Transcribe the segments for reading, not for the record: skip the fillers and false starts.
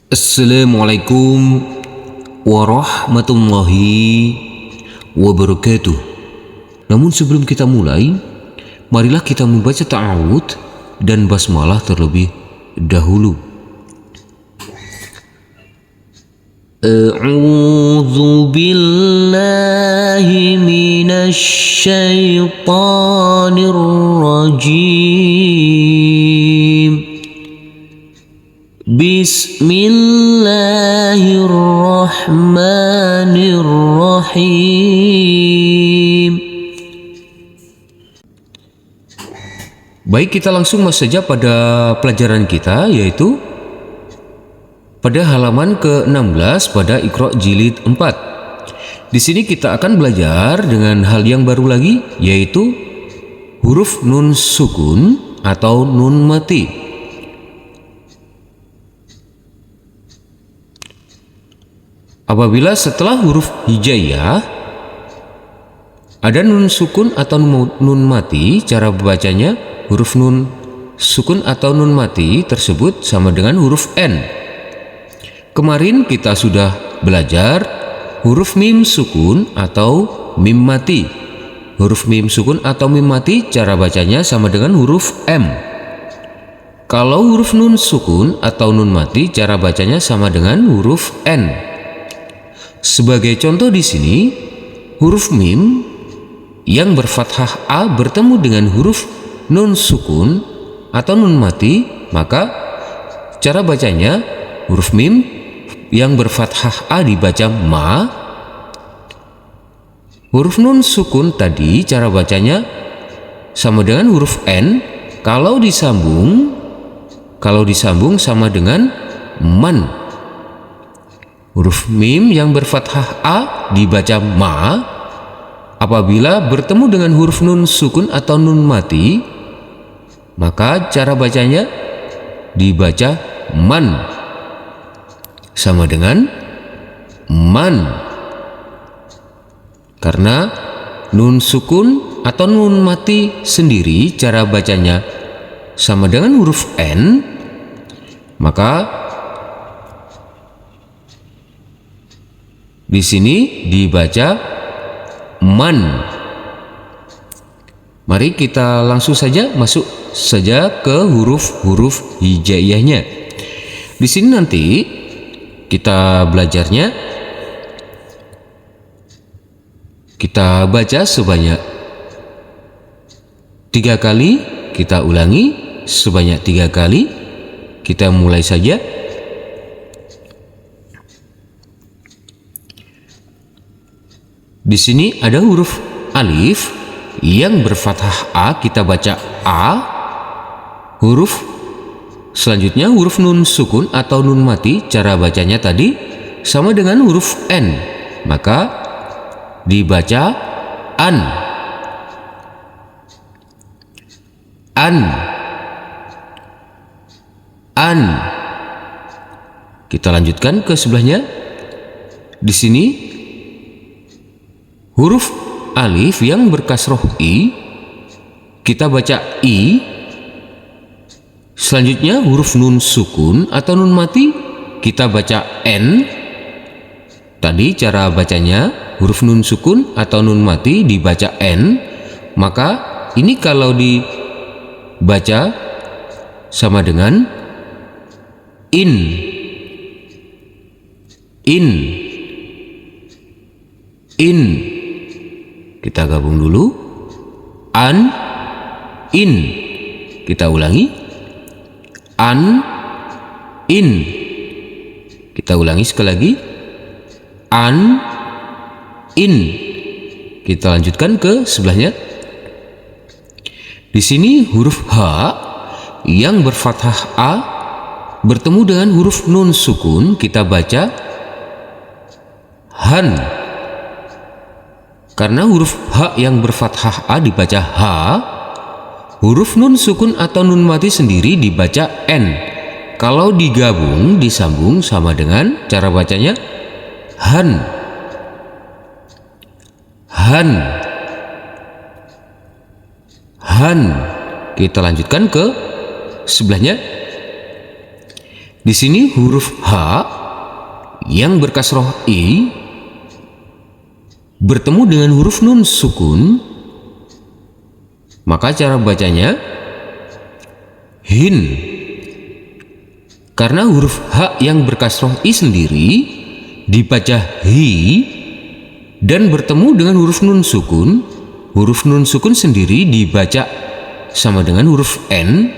Assalamualaikum warahmatullahi wabarakatuh. Namun sebelum kita mulai, marilah kita membaca ta'awudz dan basmalah terlebih dahulu. A'udzu billahi minasy syaithanir rajim. Bismillahirrahmanirrahim. Baik, kita langsung masuk saja pada pelajaran kita, yaitu pada halaman ke-16 pada Iqra jilid 4. Di sini kita akan belajar dengan hal yang baru lagi, yaitu huruf nun sukun atau nun mati. Apabila setelah huruf hijaiyah ada nun sukun atau nun mati, cara bacanya huruf nun sukun atau nun mati tersebut sama dengan huruf N. Kemarin kita sudah belajar huruf mim sukun atau mim mati. Huruf mim sukun atau mim mati cara bacanya sama dengan huruf M. Kalau huruf nun sukun atau nun mati cara bacanya sama dengan huruf N. Sebagai contoh di sini, huruf mim yang berfathah A bertemu dengan huruf nun sukun atau nun mati, maka cara bacanya huruf mim yang berfathah A dibaca ma. Huruf nun sukun tadi cara bacanya sama dengan huruf N. Kalau disambung sama dengan man. Huruf mim yang berfathah A dibaca ma. Apabila bertemu dengan huruf nun sukun atau nun mati, maka cara bacanya dibaca man, sama dengan man. Karena nun sukun atau nun mati sendiri cara bacanya sama dengan huruf N, maka di sini dibaca man. Mari kita langsung saja masuk saja ke huruf-huruf hijaiyahnya. Di sini nanti kita belajarnya, kita baca sebanyak 3 kali, kita ulangi sebanyak 3 kali. Kita mulai saja. Di sini ada huruf alif yang berfathah A, kita baca A. Huruf selanjutnya huruf nun sukun atau nun mati, cara bacanya tadi sama dengan huruf N, maka dibaca an. An. An. Kita lanjutkan ke sebelahnya. Di sini huruf alif yang berkasroh I, kita baca I. Selanjutnya huruf nun sukun atau nun mati, kita baca N. Tadi cara bacanya huruf nun sukun atau nun mati dibaca N, maka ini kalau dibaca sama dengan in. In. In. Kita gabung dulu. An, in. Kita ulangi. An, in. Kita ulangi sekali lagi. An, in. Kita lanjutkan ke sebelahnya. Di sini huruf H yang berfathah A bertemu dengan huruf nun sukun, kita baca han. Karena huruf H yang berfathah A dibaca H, huruf nun sukun atau nun mati sendiri dibaca N. Kalau digabung, disambung sama dengan cara bacanya han. Han. Han. Kita lanjutkan ke sebelahnya. Di sini huruf H yang berkasroh I bertemu dengan huruf nun sukun, maka cara bacanya hin. Karena huruf H yang berkasroh I sendiri dibaca hi dan bertemu dengan huruf nun sukun sendiri dibaca sama dengan huruf N.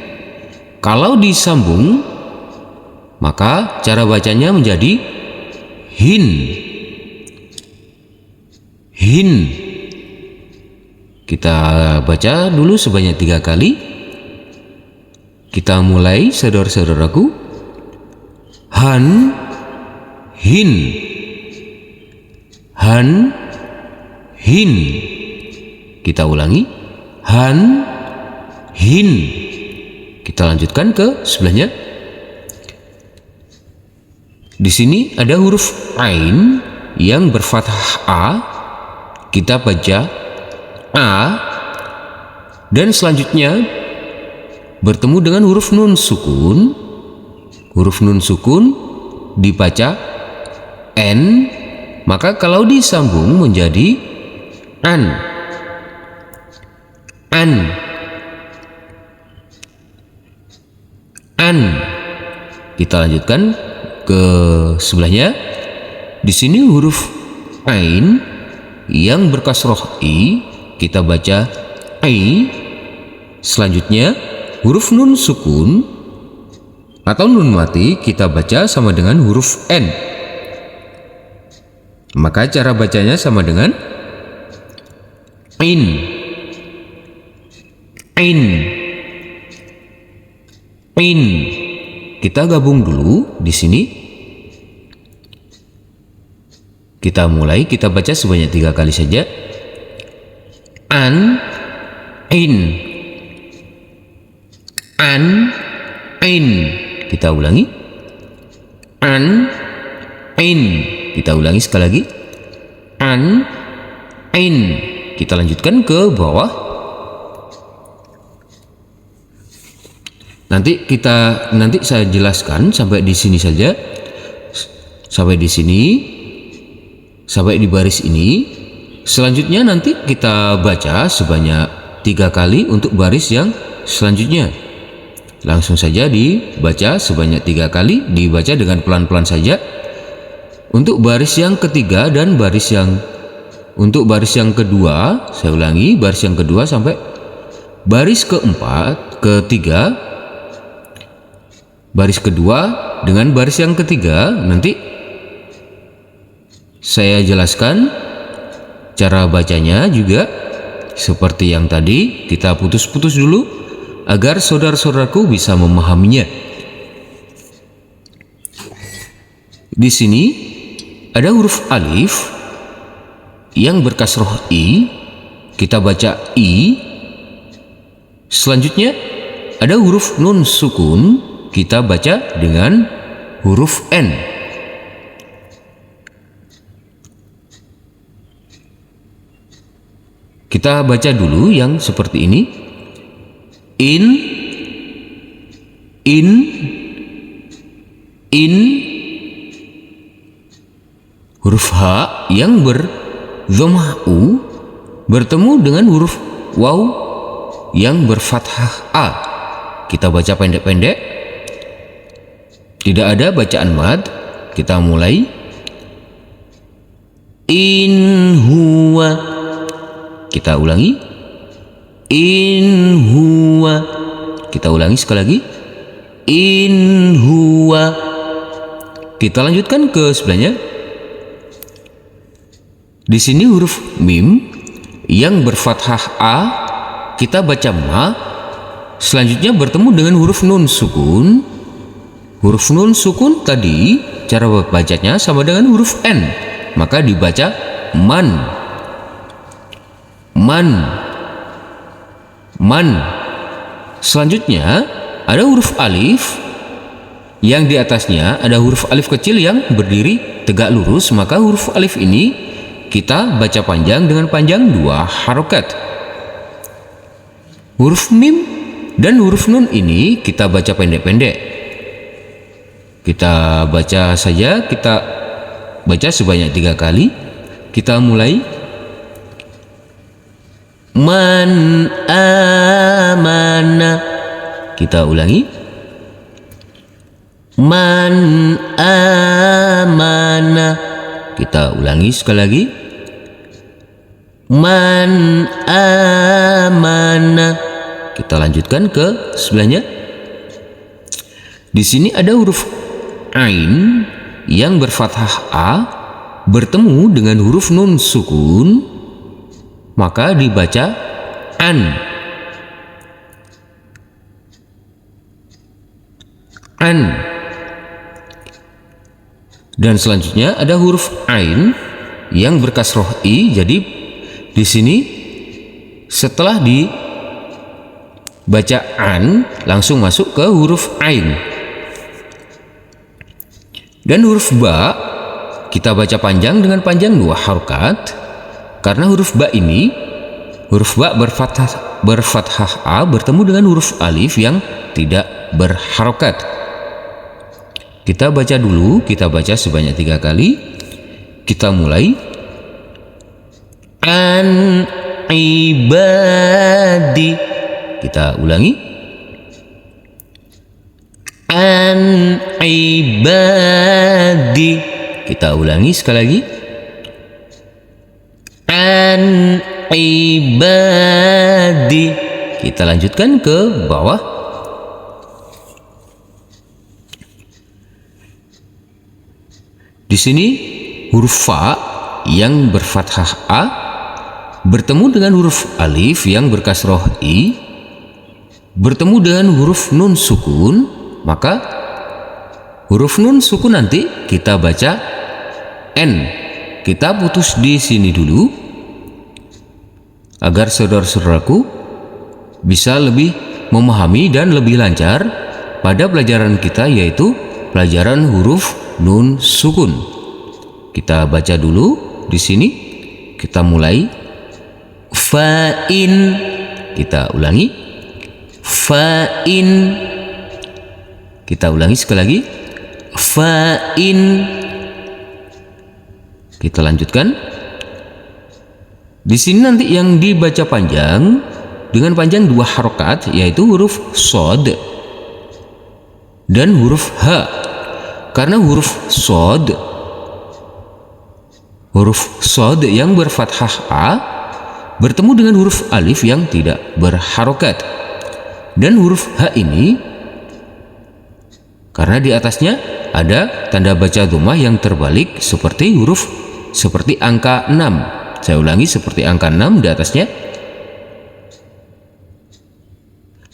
Kalau disambung, maka cara bacanya menjadi hin. Hin. Kita baca dulu sebanyak 3 kali. Kita mulai, saudara-saudaraku. Han, hin. Han, hin. Kita ulangi. Han, hin. Kita lanjutkan ke sebelahnya. Di sini ada huruf ain yang berfathah a. Kita baca a. Dan selanjutnya bertemu dengan huruf nun sukun. Huruf nun sukun dibaca n, maka kalau disambung menjadi an. An. An. Kita lanjutkan ke sebelahnya. Di sini huruf ain yang berkasroh i kita baca ai. Selanjutnya huruf nun sukun atau nun mati kita baca sama dengan huruf N. Maka cara bacanya sama dengan in. In. In. Kita gabung dulu di sini. Kita mulai, kita baca sebanyak 3 kali saja. An, in. An, in. Kita ulangi. An, in. Kita ulangi sekali lagi. An, in. Kita lanjutkan ke bawah. Nanti saya jelaskan sampai di sini saja. Sampai di sini. Sampai di baris ini. Selanjutnya nanti kita baca sebanyak 3 kali untuk baris yang selanjutnya. Langsung saja dibaca sebanyak 3 kali, dibaca dengan pelan-pelan saja. Untuk baris yang ketiga dan baris yang kedua, saya ulangi, baris yang kedua sampai baris keempat, ketiga, baris kedua dengan baris yang ketiga. Nanti saya jelaskan cara bacanya juga seperti yang tadi. Kita putus-putus dulu agar saudara-saudaraku bisa memahaminya. Di sini ada huruf alif yang berkasroh i, kita baca i. Selanjutnya ada huruf nun sukun, kita baca dengan huruf n. Kita baca dulu yang seperti ini. In, huruf H yang berdhammah U bertemu dengan huruf waw yang berfathah A. Kita baca pendek-pendek, tidak ada bacaan mad. Kita mulai. In huwa. Kita ulangi. In huwa. Kita ulangi sekali lagi. In huwa. Kita lanjutkan ke sebelahnya. Di sini huruf mim yang berfathah a kita baca ma. Selanjutnya bertemu dengan huruf nun sukun. Huruf nun sukun tadi cara bacanya sama dengan huruf n, maka dibaca man. Man. Man. Selanjutnya ada huruf alif yang di atasnya ada huruf alif kecil yang berdiri tegak lurus, maka huruf alif ini kita baca panjang dengan panjang 2 harokat. Huruf mim dan huruf nun ini kita baca pendek-pendek. Kita baca saja, kita baca sebanyak 3 kali. Kita mulai. Man amana. Kita ulangi. Man amana. Kita ulangi sekali lagi. Man amana. Kita lanjutkan ke sebelahnya. Di sini ada huruf ain yang berfathah a bertemu dengan huruf nun sukun, maka dibaca an. An. Dan selanjutnya ada huruf ain yang berkasroh i. Jadi di sini setelah dibaca an langsung masuk ke huruf ain. Dan huruf ba kita baca panjang dengan panjang 2 harokat. Karena huruf ba ini, huruf ba berfathah a bertemu dengan huruf alif yang tidak berharokat. Kita baca dulu, kita baca sebanyak 3 kali. Kita mulai. An ibadi. Kita ulangi. An ibadi. Kita ulangi sekali lagi. An ibadi. Kita lanjutkan ke bawah. Di sini huruf fa yang berfathah a bertemu dengan huruf alif yang berkasroh i bertemu dengan huruf nun sukun, maka huruf nun sukun nanti kita baca n. Kita putus di sini dulu agar saudara-saudaraku bisa lebih memahami dan lebih lancar pada pelajaran kita, yaitu pelajaran huruf nun sukun. Kita baca dulu di sini. Kita mulai. Fa'in. Kita ulangi. Fa'in. Kita ulangi sekali lagi. Fa'in. Kita lanjutkan. Di sini nanti yang dibaca panjang dengan panjang 2 harokat, yaitu huruf sod dan huruf ha. Karena huruf sod yang berfathah a bertemu dengan huruf alif yang tidak berharokat. Dan huruf h ini karena di atasnya ada tanda baca dhammah yang terbalik seperti angka 6. Saya ulangi, seperti angka 6 di atasnya.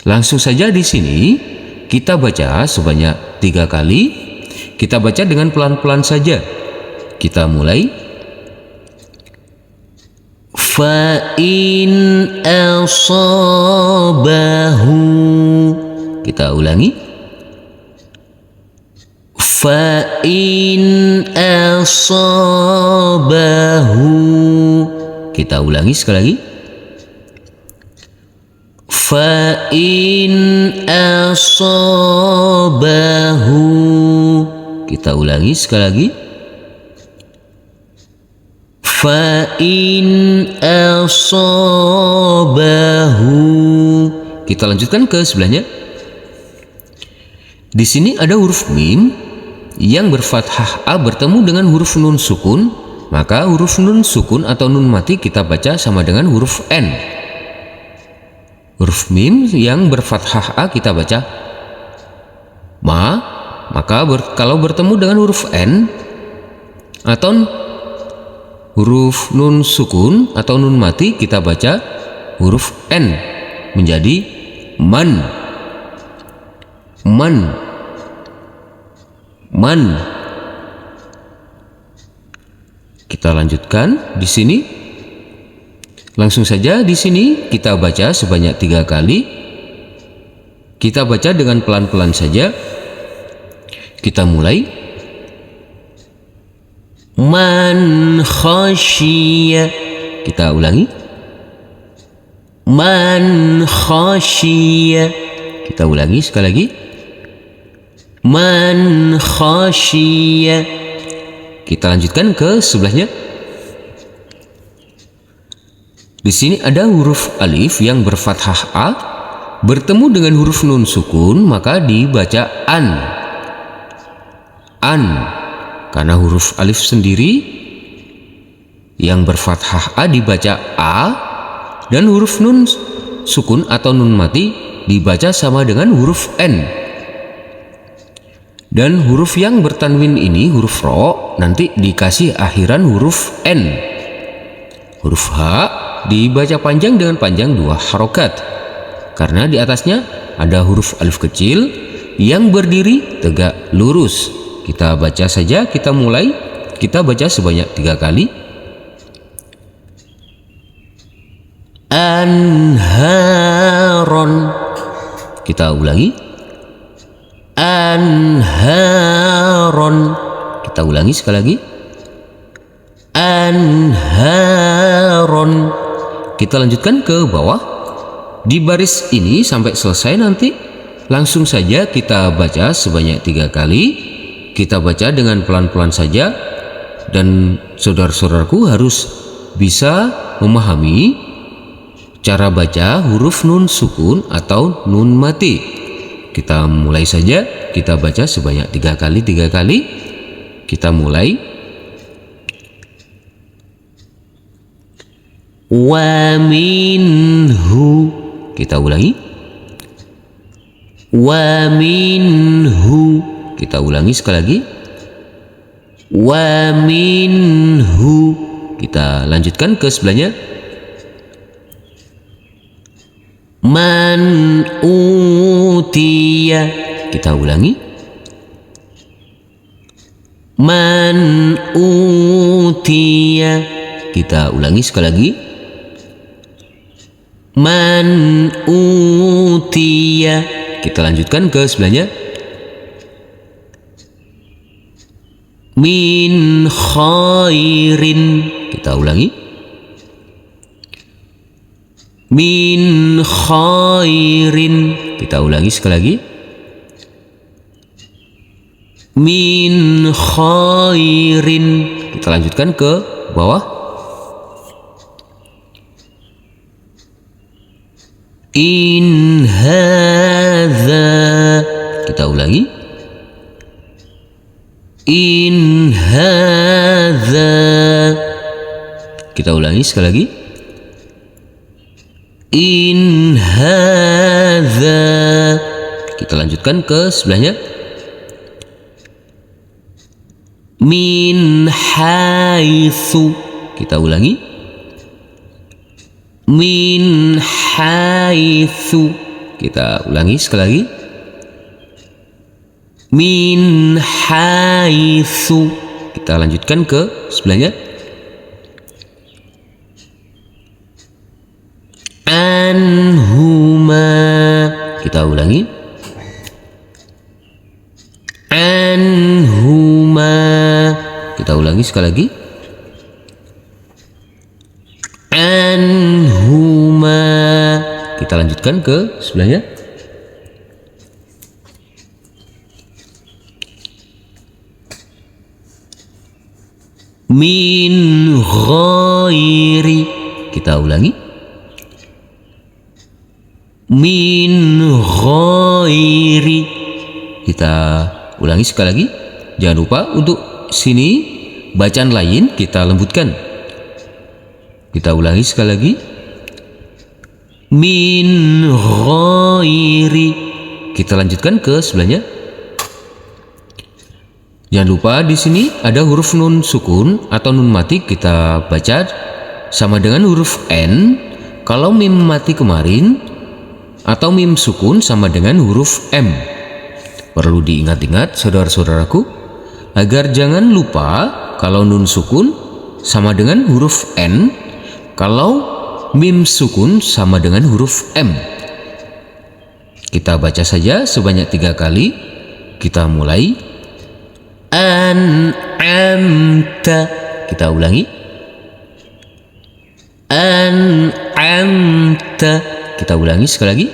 Langsung saja di sini kita baca sebanyak 3 kali. Kita baca dengan pelan-pelan saja. Kita mulai. Fa'in asabahu. Kita ulangi. Fa'in asabahu. Kita ulangi sekali lagi. Fa'in asabahu. Kita ulangi sekali lagi. Fa'in asabahu. Kita lanjutkan ke sebelahnya. Di sini ada huruf mim yang berfathah a bertemu dengan huruf nun sukun, maka huruf nun sukun atau nun mati kita baca sama dengan huruf n. Huruf mim yang berfathah a kita baca ma, maka kalau bertemu dengan huruf n atau huruf nun sukun atau nun mati kita baca huruf n menjadi man. Kita lanjutkan di sini. Langsung saja di sini kita baca sebanyak 3 kali. Kita baca dengan pelan-pelan saja. Kita mulai. Man khasyiya. Kita ulangi. Man khasyiya. Kita ulangi sekali lagi. Man khasyiya. Kita lanjutkan ke sebelahnya. Di sini ada huruf alif yang berfathah a bertemu dengan huruf nun sukun, maka dibaca an. An. Karena huruf alif sendiri yang berfathah a dibaca a, dan huruf nun sukun atau nun mati dibaca sama dengan huruf n. Dan huruf yang bertanwin ini, huruf ro, nanti dikasih akhiran huruf n. Huruf h dibaca panjang dengan panjang 2 harokat, karena di atasnya ada huruf alif kecil yang berdiri tegak lurus. Kita baca saja, kita mulai, kita baca sebanyak 3 kali. Anharon. Kita ulangi. Anharon. Kita ulangi sekali lagi. Anharon. Kita lanjutkan ke bawah. Di baris ini sampai selesai, nanti langsung saja kita baca sebanyak 3 kali. Kita baca dengan pelan-pelan saja, dan saudara-saudaraku harus bisa memahami cara baca huruf nun sukun atau nun mati. Kita mulai saja, kita baca sebanyak 3 kali. Kita mulai. Wa minhu. Kita ulangi. Wa minhu. Kita ulangi sekali lagi. Wa minhu. Kita lanjutkan ke sebelahnya. Man utiya. Kita ulangi. Man utiya. Kita ulangi sekali lagi. Man utiya. Kita lanjutkan ke sebelahnya. Min khairin. Kita ulangi. Min khairin. Kita ulangi sekali lagi. Min khairin. Kita lanjutkan ke bawah. In hadza. Kita ulangi. In hadza. Kita ulangi sekali lagi. In hadza. Kita lanjutkan ke sebelahnya. Min haitsu. Kita ulangi. Min haitsu. Kita ulangi sekali lagi. Min haitsu. Kita lanjutkan ke sebelahnya. Anhuma. Kita ulangi. Anhuma. Kita ulangi sekali lagi. Anhuma. Kita lanjutkan ke sebelahnya. Min ghairi. Kita ulangi. Min ghairi. Kita ulangi sekali lagi. Jangan lupa untuk sini bacaan lain kita lembutkan. Kita ulangi sekali lagi. Min ghairi. Kita lanjutkan ke sebelahnya. Jangan lupa di sini ada huruf nun sukun atau nun mati, kita baca sama dengan huruf n. Kalau mim mati kemarin atau mim sukun sama dengan huruf m. Perlu diingat-ingat saudara-saudaraku, agar jangan lupa kalau nun sukun sama dengan huruf n, kalau mim sukun sama dengan huruf m. Kita baca saja sebanyak 3 kali. Kita mulai. An'amta. Kita ulangi. An'amta. Kita ulangi sekali lagi.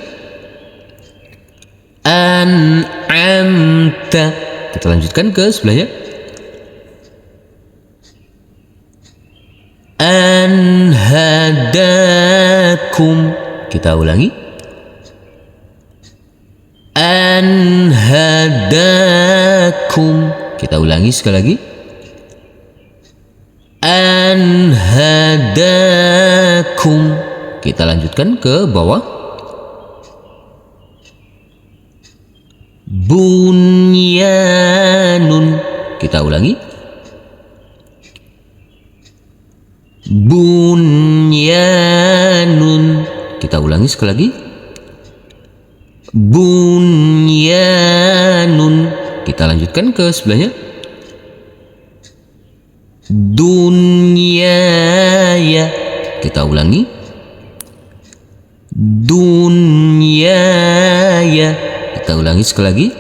An'amta. anta. Kita lanjutkan ke sebelahnya. An hadakum. Kita ulangi. An hadakum. Kita ulangi sekali lagi. An hadakum. Kita lanjutkan ke bawah. Bunyanun. Kita ulangi. Bunyanun. Kita ulangi sekali lagi. Bunyanun. Kita lanjutkan ke sebelahnya. Dunyaya. Kita ulangi. Dunyaya. Kita ulangi sekali lagi.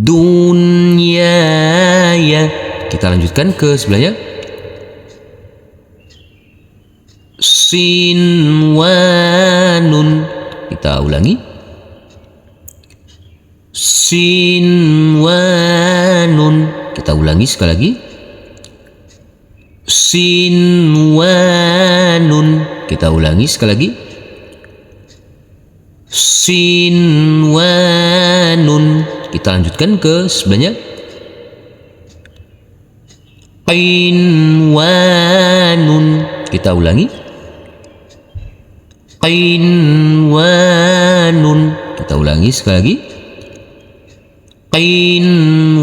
Dunyaya. Kita lanjutkan ke sebelahnya. Sinwanun. Kita ulangi. Sinwanun. Kita ulangi sekali lagi. Sinwanun. Kita ulangi sekali lagi. Sinwanun. Kita lanjutkan ke sebelahnya. Qinwanun. Kita ulangi. Qinwanun. Kita ulangi sekali lagi. Qinwanun.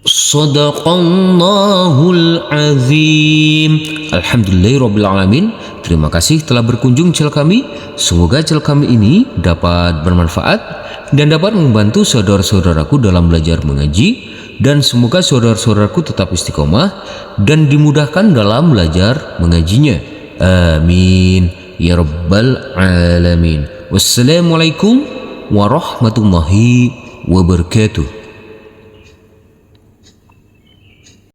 Shadaqallahul azim. Alhamdulillahirabbil alamin. Terima kasih telah berkunjung channel kami. Semoga channel kami ini dapat bermanfaat dan dapat membantu saudara-saudaraku dalam belajar mengaji, dan semoga saudara-saudaraku tetap istiqomah dan dimudahkan dalam belajar mengajinya. Amin ya rabbal alamin. Wassalamualaikum warahmatullahi wabarakatuh.